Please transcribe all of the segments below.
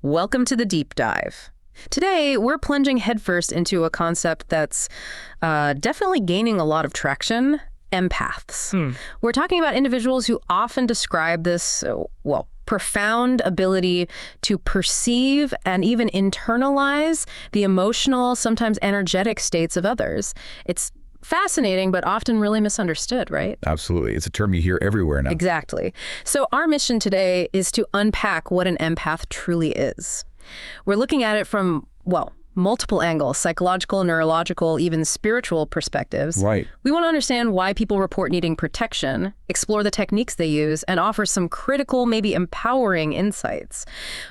Welcome to the deep dive. Today, we're plunging headfirst into a concept that's definitely gaining a lot of traction: empaths. We're talking about individuals who often describe this, profound ability to perceive and even internalize the emotional, sometimes energetic states of others. It's fascinating, but often really misunderstood, right? Absolutely. It's a term you hear everywhere now. Exactly. So our mission today is to unpack what an empath truly is. We're looking at it from, multiple angles: psychological, neurological, even spiritual perspectives. Right. We want to understand why people report needing protection, explore the techniques they use, and offer some critical, maybe empowering insights.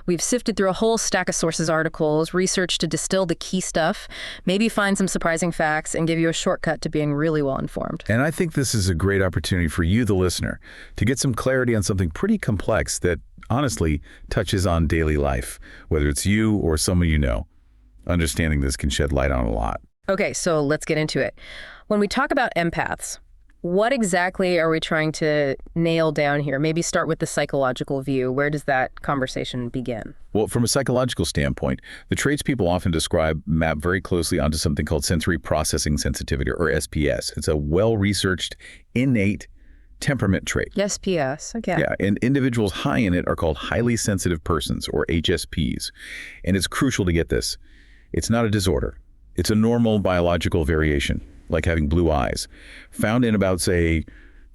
We've sifted through a whole stack of sources, articles, research to distill the key stuff, maybe find some surprising facts, and give you a shortcut to being really well informed. And I think this is a great opportunity for you, the listener, to get some clarity on something pretty complex that honestly touches on daily life, whether it's you or someone you know. Understanding this can shed light on a lot. Okay, so let's get into it. When we talk about empaths, what exactly are we trying to nail down here? Maybe start with the psychological view. Where does that conversation begin? Well, from a psychological standpoint, the traits people often describe map very closely onto something called sensory processing sensitivity, or SPS. It's a well-researched, innate temperament trait. SPS, okay. Yeah, and individuals high in it are called highly sensitive persons, or HSPs. And it's crucial to get this. It's not a disorder. It's a normal biological variation, like having blue eyes, found in about, say,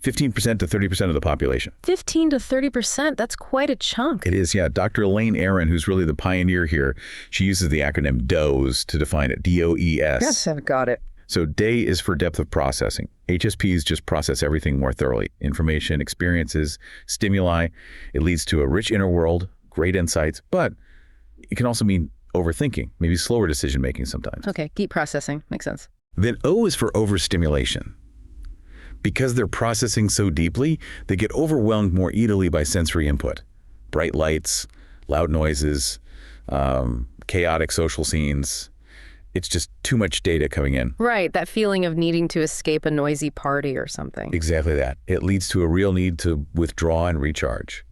15% to 30% of the population. 15 to 30%, that's quite a chunk. It is, yeah. Dr. Elaine Aron, who's really the pioneer here, she uses the acronym DOES to define it, D-O-E-S. Yes, I've got it. So DAY is for depth of processing. HSPs just process everything more thoroughly. Information, experiences, stimuli. It leads to a rich inner world, great insights, but it can also mean overthinking, maybe slower decision-making sometimes. Okay, deep processing. Makes sense. Then O is for overstimulation. Because they're processing so deeply, they get overwhelmed more easily by sensory input. Bright lights, loud noises, chaotic social scenes. It's just too much data coming in. Right, that feeling of needing to escape a noisy party or something. Exactly that. It leads to a real need to withdraw and recharge.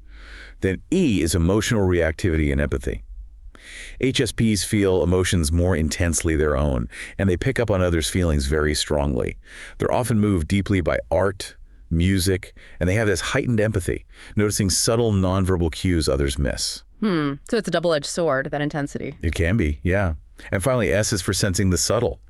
Then E is emotional reactivity and empathy. HSPs feel emotions more intensely their own, and they pick up on others' feelings very strongly. They're often moved deeply by art, music, and they have this heightened empathy, noticing subtle nonverbal cues others miss. So it's a double-edged sword, that intensity. It can be, yeah. And finally, S is for sensing the subtle.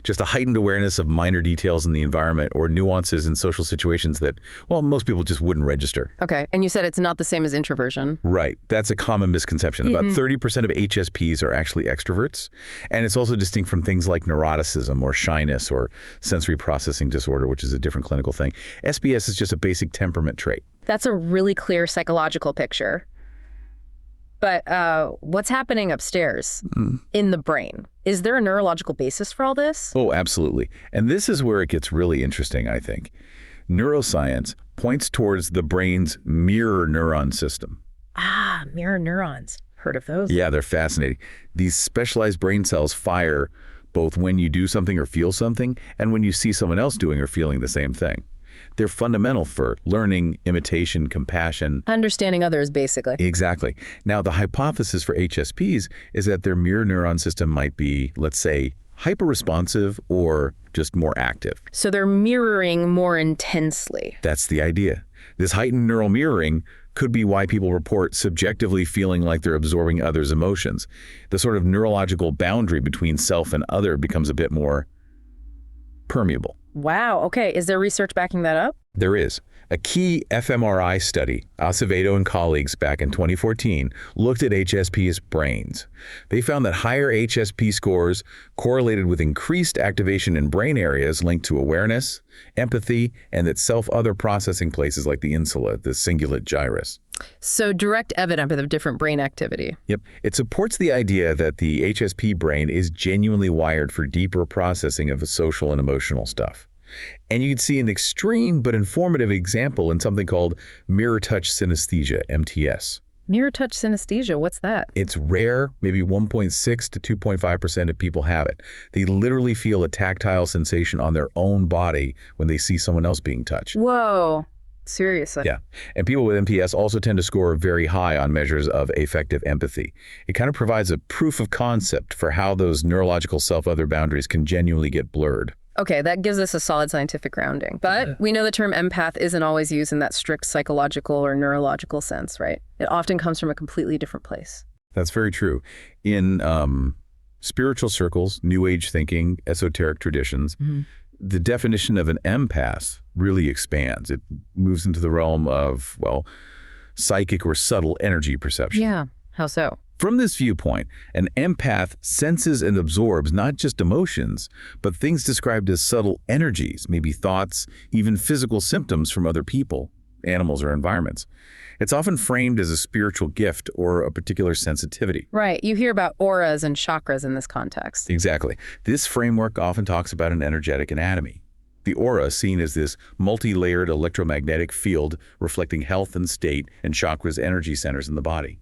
Just a heightened awareness of minor details in the environment or nuances in social situations that, most people just wouldn't register. Okay, and you said it's not the same as introversion. Right. That's a common misconception. About 30% of HSPs are actually extroverts. And it's also distinct from things like neuroticism or shyness or sensory processing disorder, which is a different clinical thing. SPS is just a basic temperament trait. That's a really clear psychological picture. But what's happening upstairs in the brain? Is there a neurological basis for all this? Oh, absolutely. And this is where it gets really interesting, I think. Neuroscience points towards the brain's mirror neuron system. Ah, mirror neurons. Heard of those? Yeah, they're fascinating. These specialized brain cells fire both when you do something or feel something and when you see someone else doing or feeling the same thing. They're fundamental for learning, imitation, compassion. Understanding others, basically. Exactly. Now, the hypothesis for HSPs is that their mirror neuron system might be, let's say, hyper-responsive or just more active. So they're mirroring more intensely. That's the idea. This heightened neural mirroring could be why people report subjectively feeling like they're absorbing others' emotions. The sort of neurological boundary between self and other becomes a bit more permeable. Wow, okay. Is there research backing that up? There is. A key fMRI study, Acevedo and colleagues back in 2014, looked at HSP's brains. They found that higher HSP scores correlated with increased activation in brain areas linked to awareness, empathy, and that self-other processing places like the insula, the cingulate gyrus. So direct evidence of different brain activity. Yep. It supports the idea that the HSP brain is genuinely wired for deeper processing of the social and emotional stuff. And you can see an extreme but informative example in something called mirror touch synesthesia, MTS. Mirror touch synesthesia, what's that? It's rare, maybe 1.6 to 2.5% of people have it. They literally feel a tactile sensation on their own body when they see someone else being touched. Whoa. Seriously. Yeah. And people with MPS also tend to score very high on measures of affective empathy. It kind of provides a proof of concept for how those neurological self-other boundaries can genuinely get blurred. Okay, that gives us a solid scientific grounding. But we know the term empath isn't always used in that strict psychological or neurological sense, right? It often comes from a completely different place. That's very true. In spiritual circles, New Age thinking, esoteric traditions, the definition of an empath really expands. It moves into the realm of, well, psychic or subtle energy perception. Yeah, how so? From this viewpoint, an empath senses and absorbs not just emotions, but things described as subtle energies, maybe thoughts, even physical symptoms from other people, animals, or environments. It's often framed as a spiritual gift or a particular sensitivity. Right. You hear about auras and chakras in this context. Exactly. This framework often talks about an energetic anatomy. The aura, seen as this multi-layered electromagnetic field reflecting health and state and chakras' energy centers in the body.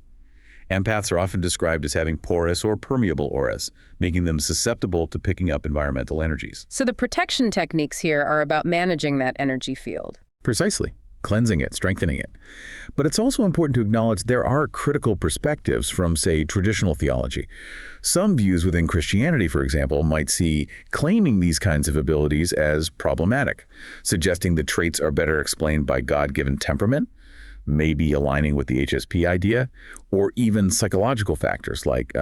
Empaths are often described as having porous or permeable auras, making them susceptible to picking up environmental energies. So the protection techniques here are about managing that energy field. Precisely. Cleansing it, strengthening it. But it's also important to acknowledge there are critical perspectives from, say, traditional theology. Some views within Christianity, for example, might see claiming these kinds of abilities as problematic, suggesting the traits are better explained by God-given temperament, maybe aligning with the HSP idea, or even psychological factors like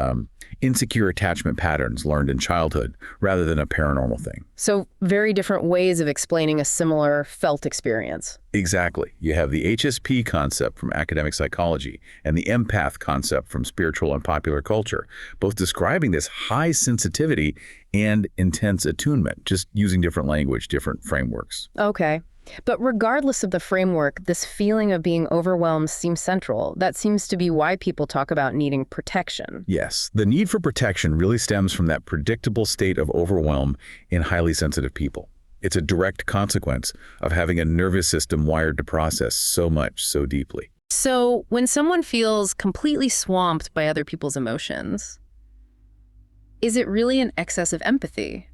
insecure attachment patterns learned in childhood rather than a paranormal thing. So very different ways of explaining a similar felt experience. Exactly. You have the HSP concept from academic psychology and the empath concept from spiritual and popular culture, both describing this high sensitivity and intense attunement, just using different language, different frameworks. Okay. But regardless of the framework, this feeling of being overwhelmed seems central. That seems to be why people talk about needing protection. Yes, the need for protection really stems from that predictable state of overwhelm in highly sensitive people. It's a direct consequence of having a nervous system wired to process so much so deeply. So when someone feels completely swamped by other people's emotions, is it really an excess of empathy?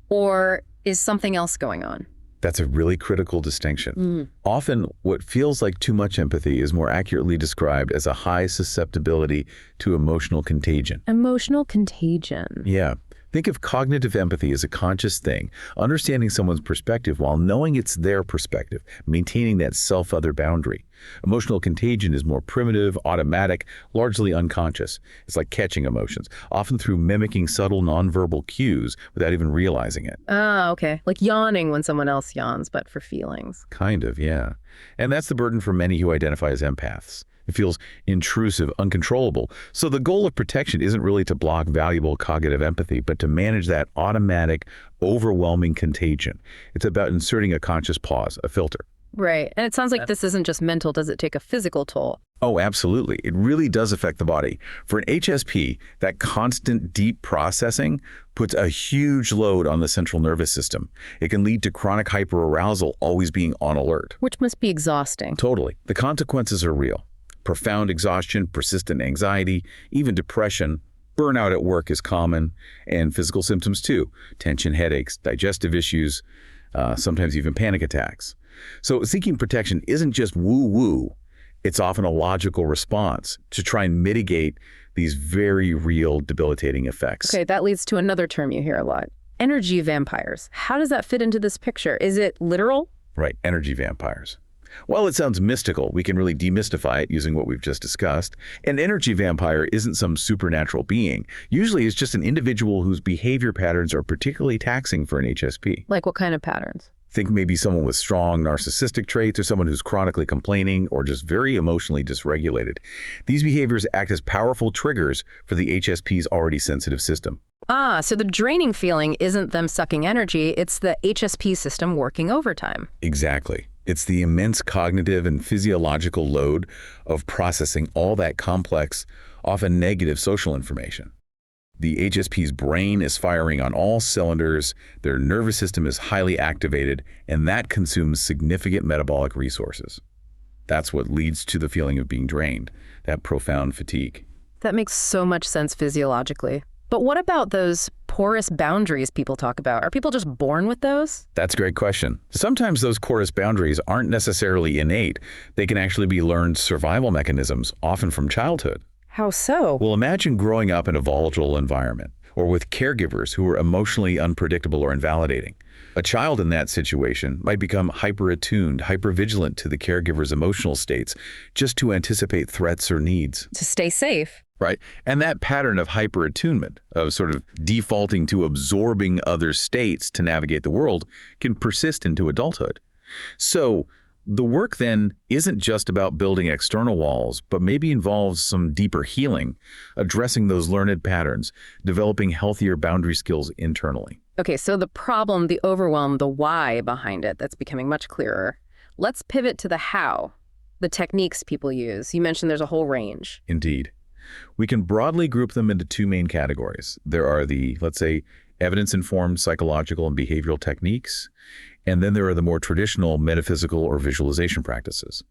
Or is something else going on? That's a really critical distinction. Often, what feels like too much empathy is more accurately described as a high susceptibility to emotional contagion. Emotional contagion. Yeah. Think of cognitive empathy as a conscious thing, understanding someone's perspective while knowing it's their perspective, maintaining that self-other boundary. Emotional contagion is more primitive, automatic, largely unconscious. It's like catching emotions, often through mimicking subtle nonverbal cues without even realizing it. Ah, okay. Like yawning when someone else yawns, but for feelings. Kind of, yeah. And that's the burden for many who identify as empaths. It feels intrusive, uncontrollable. So the goal of protection isn't really to block valuable cognitive empathy, but to manage that automatic, overwhelming contagion. It's about inserting a conscious pause, a filter. Right. And it sounds like this isn't just mental. Does it take a physical toll? Oh, absolutely. It really does affect the body. For an HSP, that constant deep processing puts a huge load on the central nervous system. It can lead to chronic hyperarousal, always being on alert. Which must be exhausting. Totally. The consequences are real. Profound exhaustion, persistent anxiety, even depression. Burnout at work is common, and physical symptoms too. Tension, headaches, digestive issues, sometimes even panic attacks. So seeking protection isn't just woo-woo. It's often a logical response to try and mitigate these very real debilitating effects. Okay, that leads to another term you hear a lot. Energy vampires. How does that fit into this picture? Is it literal? Right, energy vampires. While it sounds mystical, we can really demystify it using what we've just discussed. An energy vampire isn't some supernatural being. Usually it's just an individual whose behavior patterns are particularly taxing for an HSP. Like what kind of patterns? Think maybe someone with strong narcissistic traits or someone who's chronically complaining or just very emotionally dysregulated. These behaviors act as powerful triggers for the HSP's already sensitive system. Ah, so the draining feeling isn't them sucking energy, it's the HSP system working overtime. Exactly. It's the immense cognitive and physiological load of processing all that complex, often negative social information. The HSP's brain is firing on all cylinders, their nervous system is highly activated, and that consumes significant metabolic resources. That's what leads to the feeling of being drained, that profound fatigue. That makes so much sense physiologically. But what about those porous boundaries people talk about? Are people just born with those? That's a great question. Sometimes those porous boundaries aren't necessarily innate. They can actually be learned survival mechanisms, often from childhood. How so? Well, imagine growing up in a volatile environment or with caregivers who are emotionally unpredictable or invalidating. A child in that situation might become hyper-attuned, hyper-vigilant to the caregiver's emotional states just to anticipate threats or needs. To stay safe. Right? And that pattern of hyper-attunement, of sort of defaulting to absorbing other states to navigate the world, can persist into adulthood. So the work then isn't just about building external walls, but maybe involves some deeper healing, addressing those learned patterns, developing healthier boundary skills internally. Okay, so the problem, the overwhelm, the why behind it, that's becoming much clearer. Let's pivot to the how, the techniques people use. You mentioned there's a whole range. Indeed. We can broadly group them into two main categories. There are the, let's say, evidence-informed psychological and behavioral techniques, and then there are the more traditional metaphysical or visualization practices.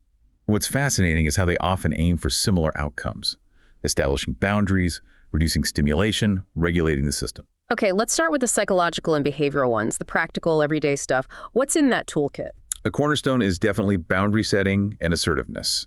What's fascinating is how they often aim for similar outcomes, establishing boundaries, reducing stimulation, regulating the system. Okay, let's start with the psychological and behavioral ones, the practical, everyday stuff. What's in that toolkit? A cornerstone is definitely boundary setting and assertiveness.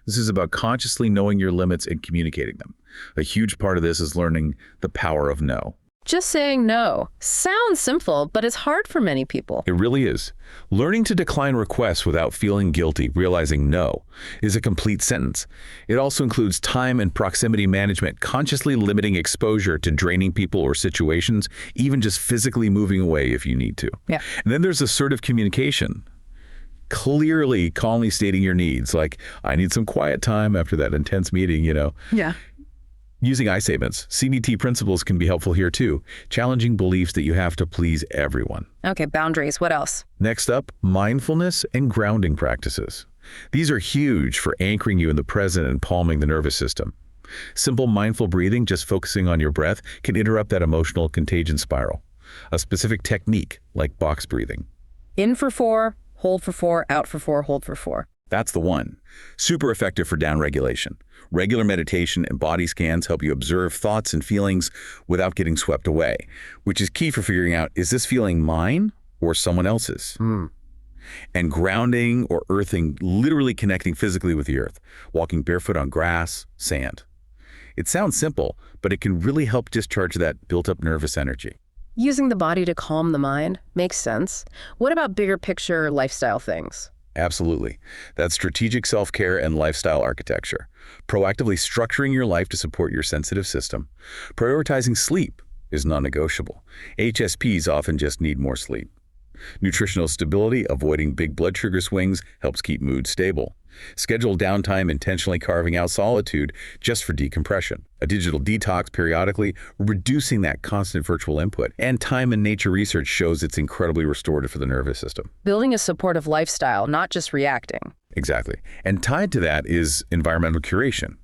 This is about consciously knowing your limits and communicating them. A huge part of this is learning the power of no. Just saying no. Sounds simple, but it's hard for many people. It really is. Learning to decline requests without feeling guilty, realizing no, is a complete sentence. It also includes time and proximity management, consciously limiting exposure to draining people or situations, even just physically moving away if you need to. Yeah. And then there's assertive communication. Clearly, calmly stating your needs, like, I need some quiet time after that intense meeting, Yeah. Using I statements, CBT principles can be helpful here too, challenging beliefs that you have to please everyone. Okay, boundaries. What else? Next up, mindfulness and grounding practices. These are huge for anchoring you in the present and calming the nervous system. Simple mindful breathing, just focusing on your breath, can interrupt that emotional contagion spiral. A specific technique, like box breathing. In for 4, hold for 4, out for 4, hold for 4. That's the one. Super effective for downregulation. Regular meditation and body scans help you observe thoughts and feelings without getting swept away, which is key for figuring out, is this feeling mine or someone else's? And grounding or earthing, literally connecting physically with the earth, walking barefoot on grass, sand. It sounds simple, but it can really help discharge that built-up nervous energy. Using the body to calm the mind makes sense. What about bigger picture lifestyle things? Absolutely. That's strategic self-care and lifestyle architecture. Proactively structuring your life to support your sensitive system. Prioritizing sleep is non-negotiable. HSPs often just need more sleep. Nutritional stability, avoiding big blood sugar swings, helps keep mood stable. Schedule downtime, intentionally carving out solitude just for decompression. A digital detox periodically, reducing that constant virtual input. And time in nature research shows it's incredibly restorative for the nervous system. Building a supportive lifestyle, not just reacting. Exactly. And tied to that is environmental curation,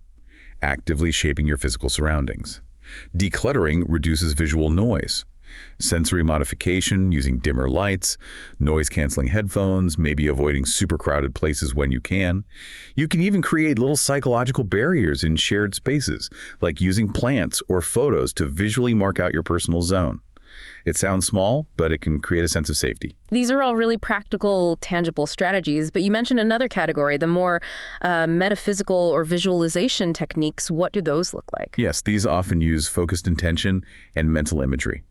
actively shaping your physical surroundings. Decluttering reduces visual noise. Sensory modification, using dimmer lights, noise-canceling headphones, maybe avoiding super crowded places when you can. You can even create little psychological barriers in shared spaces, like using plants or photos to visually mark out your personal zone. It sounds small, but it can create a sense of safety. These are all really practical, tangible strategies, but you mentioned another category, the more metaphysical or visualization techniques. What do those look like? Yes, these often use focused intention and mental imagery.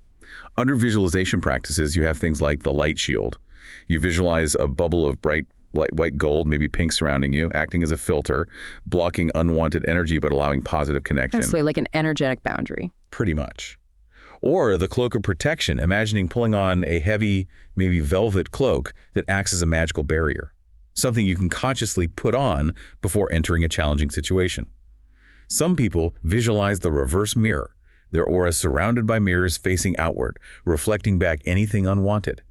Under visualization practices, you have things like the light shield. You visualize a bubble of bright white gold, maybe pink, surrounding you, acting as a filter, blocking unwanted energy but allowing positive connection. Absolutely, like an energetic boundary. Pretty much. Or the cloak of protection, imagining pulling on a heavy, maybe velvet cloak that acts as a magical barrier, something you can consciously put on before entering a challenging situation. Some people visualize the reverse mirror, their aura surrounded by mirrors facing outward, reflecting back anything unwanted.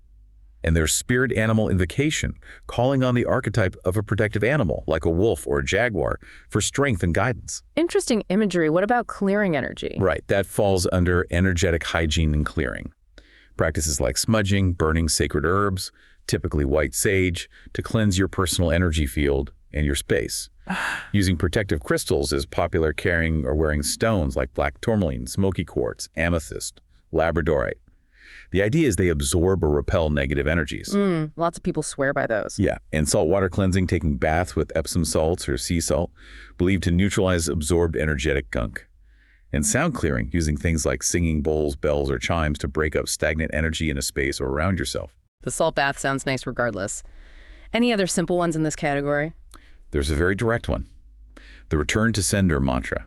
And their spirit animal invocation, calling on the archetype of a protective animal, like a wolf or a jaguar, for strength and guidance. Interesting imagery. What about clearing energy? Right, that falls under energetic hygiene and clearing. Practices like smudging, burning sacred herbs, typically white sage, to cleanse your personal energy field and your space. Using protective crystals is popular, carrying or wearing stones like black tourmaline, smoky quartz, amethyst, labradorite. The idea is they absorb or repel negative energies. Lots of people swear by those. Yeah, and saltwater cleansing, taking baths with Epsom salts or sea salt, believed to neutralize absorbed energetic gunk. And sound clearing, using things like singing bowls, bells, or chimes to break up stagnant energy in a space or around yourself. The salt bath sounds nice regardless. Any other simple ones in this category? There's a very direct one. The return to sender mantra.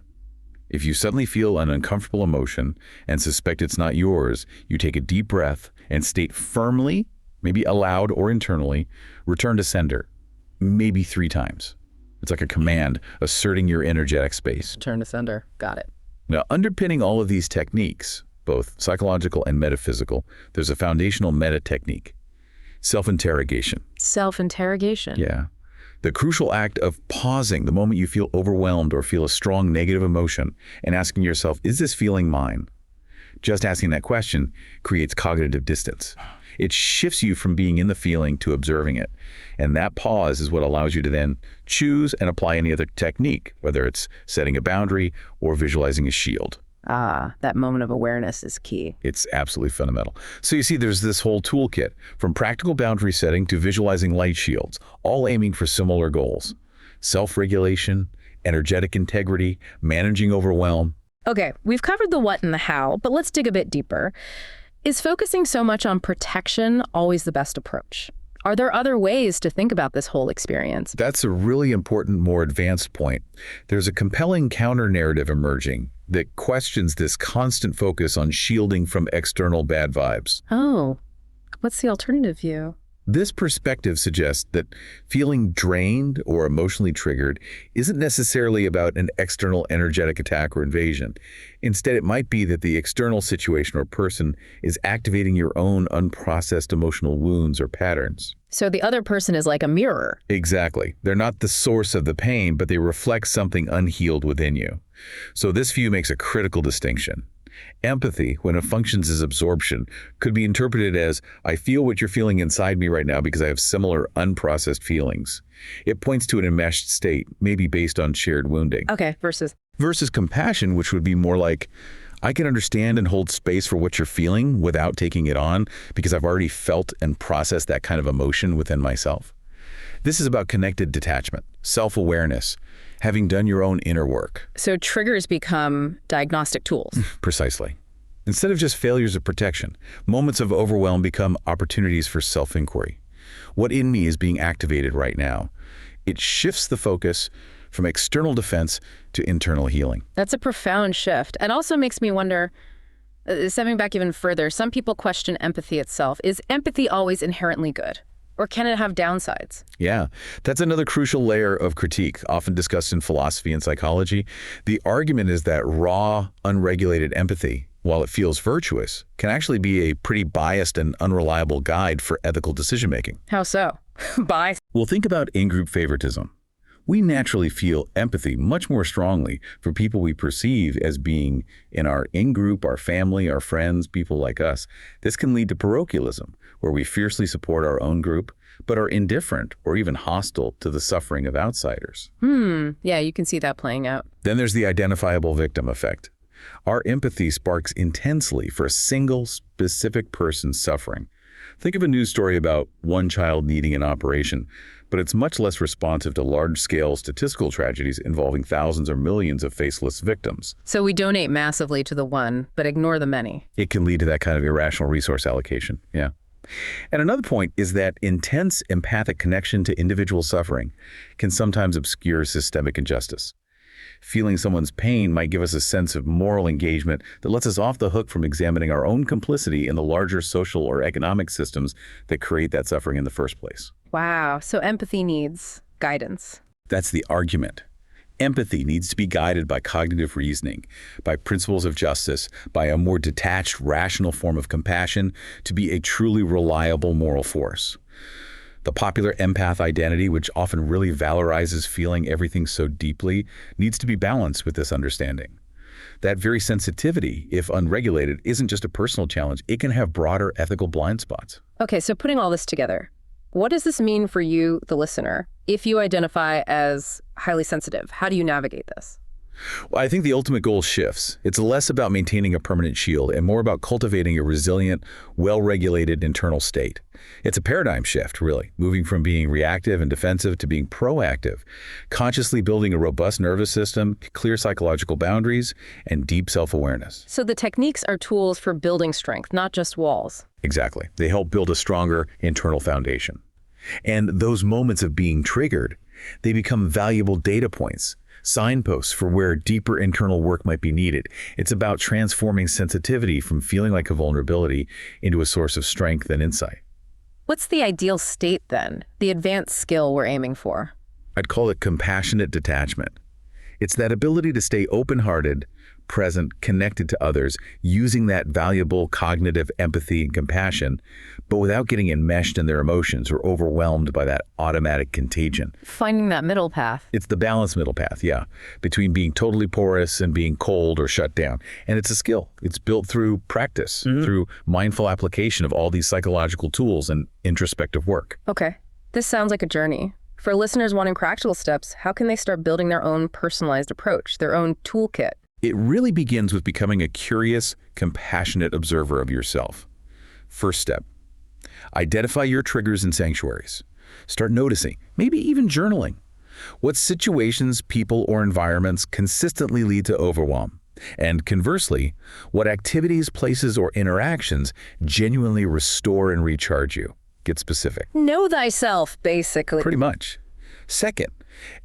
If you suddenly feel an uncomfortable emotion and suspect it's not yours, you take a deep breath and state firmly, maybe aloud or internally, return to sender, maybe 3 times. It's like a command asserting your energetic space. Return to sender. Got it. Now, underpinning all of these techniques, both psychological and metaphysical, there's a foundational meta technique, self-interrogation. Self-interrogation. Yeah. The crucial act of pausing the moment you feel overwhelmed or feel a strong negative emotion and asking yourself, is this feeling mine? Just asking that question creates cognitive distance. It shifts you from being in the feeling to observing it. And that pause is what allows you to then choose and apply any other technique, whether it's setting a boundary or visualizing a shield. That moment of awareness is key. It's absolutely fundamental. So you see, there's this whole toolkit, from practical boundary setting to visualizing light shields, all aiming for similar goals. Self-regulation, energetic integrity, managing overwhelm. Okay, we've covered the what and the how, but let's dig a bit deeper. Is focusing so much on protection always the best approach? Are there other ways to think about this whole experience? That's a really important, more advanced point. There's a compelling counter-narrative emerging that questions this constant focus on shielding from external bad vibes. Oh, what's the alternative view? This perspective suggests that feeling drained or emotionally triggered isn't necessarily about an external energetic attack or invasion. Instead, it might be that the external situation or person is activating your own unprocessed emotional wounds or patterns. So the other person is like a mirror. Exactly. They're not the source of the pain, but they reflect something unhealed within you. So this view makes a critical distinction. Empathy, when it functions as absorption, could be interpreted as, I feel what you're feeling inside me right now because I have similar unprocessed feelings. It points to an enmeshed state, maybe based on shared wounding. Okay, versus Compassion, which would be more like, I can understand and hold space for what you're feeling without taking it on because I've already felt and processed that kind of emotion within myself. This is about connected detachment, self-awareness, having done your own inner work. So triggers become diagnostic tools. Precisely. Instead of just failures of protection, moments of overwhelm become opportunities for self-inquiry. What in me is being activated right now? It shifts the focus from external defense to internal healing. That's a profound shift, and also makes me wonder, stepping back even further, some people question empathy itself. Is empathy always inherently good? Or can it have downsides? Yeah, that's another crucial layer of critique, often discussed in philosophy and psychology. The argument is that raw, unregulated empathy, while it feels virtuous, can actually be a pretty biased and unreliable guide for ethical decision-making. How so? Bias? Well, think about in-group favoritism. We naturally feel empathy much more strongly for people we perceive as being in our in-group, our family, our friends, people like us. This can lead to parochialism, where we fiercely support our own group, but are indifferent or even hostile to the suffering of outsiders. Yeah, you can see that playing out. Then there's the identifiable victim effect. Our empathy sparks intensely for a single, specific person's suffering. Think of a news story about one child needing an operation, but it's much less responsive to large-scale statistical tragedies involving thousands or millions of faceless victims. So we donate massively to the one, but ignore the many. It can lead to that kind of irrational resource allocation, yeah. And another point is that intense empathic connection to individual suffering can sometimes obscure systemic injustice. Feeling someone's pain might give us a sense of moral engagement that lets us off the hook from examining our own complicity in the larger social or economic systems that create that suffering in the first place. Wow, so empathy needs guidance. That's the argument. Empathy needs to be guided by cognitive reasoning, by principles of justice, by a more detached, rational form of compassion to be a truly reliable moral force. The popular empath identity, which often really valorizes feeling everything so deeply, needs to be balanced with this understanding. That very sensitivity, if unregulated, isn't just a personal challenge. It can have broader ethical blind spots. Okay, so putting all this together, what does this mean for you, the listener? If you identify as highly sensitive, how do you navigate this? Well, I think the ultimate goal shifts. It's less about maintaining a permanent shield and more about cultivating a resilient, well-regulated internal state. It's a paradigm shift, really, moving from being reactive and defensive to being proactive, consciously building a robust nervous system, clear psychological boundaries, and deep self-awareness. So the techniques are tools for building strength, not just walls. Exactly. They help build a stronger internal foundation. And those moments of being triggered, they become valuable data points, signposts for where deeper internal work might be needed. It's about transforming sensitivity from feeling like a vulnerability into a source of strength and insight. What's the ideal state then, the advanced skill we're aiming for? I'd call it compassionate detachment. It's that ability to stay open-hearted, present, connected to others, using that valuable cognitive empathy and compassion, but without getting enmeshed in their emotions or overwhelmed by that automatic contagion. Finding that middle path. It's the balanced middle path, yeah, between being totally porous and being cold or shut down. And it's a skill. It's built through practice, through mindful application of all these psychological tools and introspective work. Okay, this sounds like a journey. For listeners wanting practical steps, how can they start building their own personalized approach, their own toolkit? It really begins with becoming a curious, compassionate observer of yourself. First step, identify your triggers and sanctuaries. Start noticing, maybe even journaling. What situations, people, or environments consistently lead to overwhelm? And conversely, what activities, places, or interactions genuinely restore and recharge you? Get specific. Know thyself, basically. Pretty much. Second,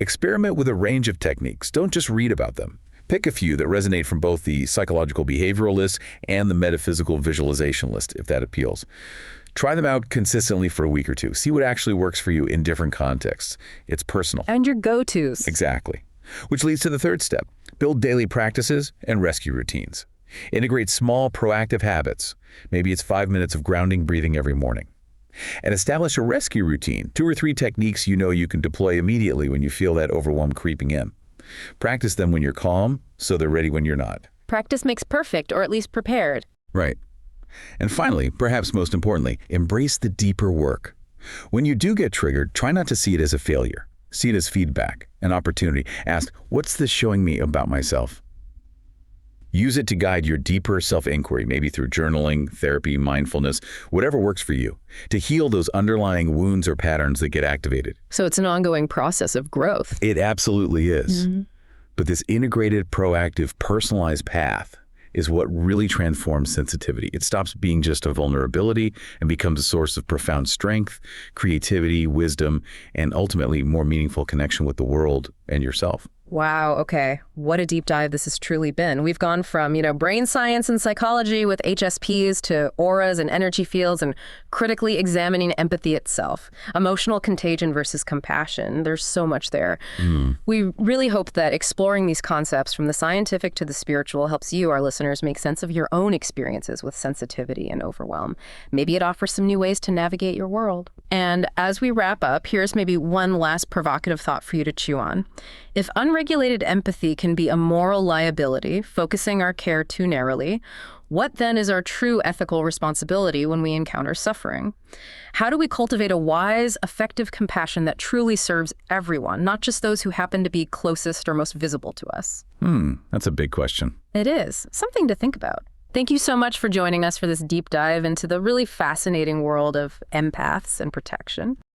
experiment with a range of techniques. Don't just read about them. Pick a few that resonate from both the psychological behavioral list and the metaphysical visualization list, if that appeals. Try them out consistently for a week or two. See what actually works for you in different contexts. It's personal. And your go-tos. Exactly. Which leads to the third step. Build daily practices and rescue routines. Integrate small, proactive habits. Maybe it's 5 minutes of grounding breathing every morning. And establish a rescue routine, 2 or 3 techniques you know you can deploy immediately when you feel that overwhelm creeping in. Practice them when you're calm, so they're ready when you're not. Practice makes perfect, or at least prepared. Right. And finally, perhaps most importantly, embrace the deeper work. When you do get triggered, try not to see it as a failure. See it as feedback, an opportunity. Ask, what's this showing me about myself? Use it to guide your deeper self-inquiry, maybe through journaling, therapy, mindfulness, whatever works for you, to heal those underlying wounds or patterns that get activated. So it's an ongoing process of growth. It absolutely is. But this integrated, proactive, personalized path is what really transforms sensitivity. It stops being just a vulnerability and becomes a source of profound strength, creativity, wisdom, and ultimately more meaningful connection with the world and yourself. Wow, okay. What a deep dive this has truly been. We've gone from, brain science and psychology with HSPs to auras and energy fields and critically examining empathy itself, emotional contagion versus compassion. There's so much there. We really hope that exploring these concepts from the scientific to the spiritual helps you, our listeners, make sense of your own experiences with sensitivity and overwhelm. Maybe it offers some new ways to navigate your world. And as we wrap up, here's maybe one last provocative thought for you to chew on. If unregulated empathy can be a moral liability, focusing our care too narrowly, what then is our true ethical responsibility when we encounter suffering? How do we cultivate a wise, effective compassion that truly serves everyone, not just those who happen to be closest or most visible to us? That's a big question. It is. Something to think about. Thank you so much for joining us for this deep dive into the really fascinating world of empaths and protection.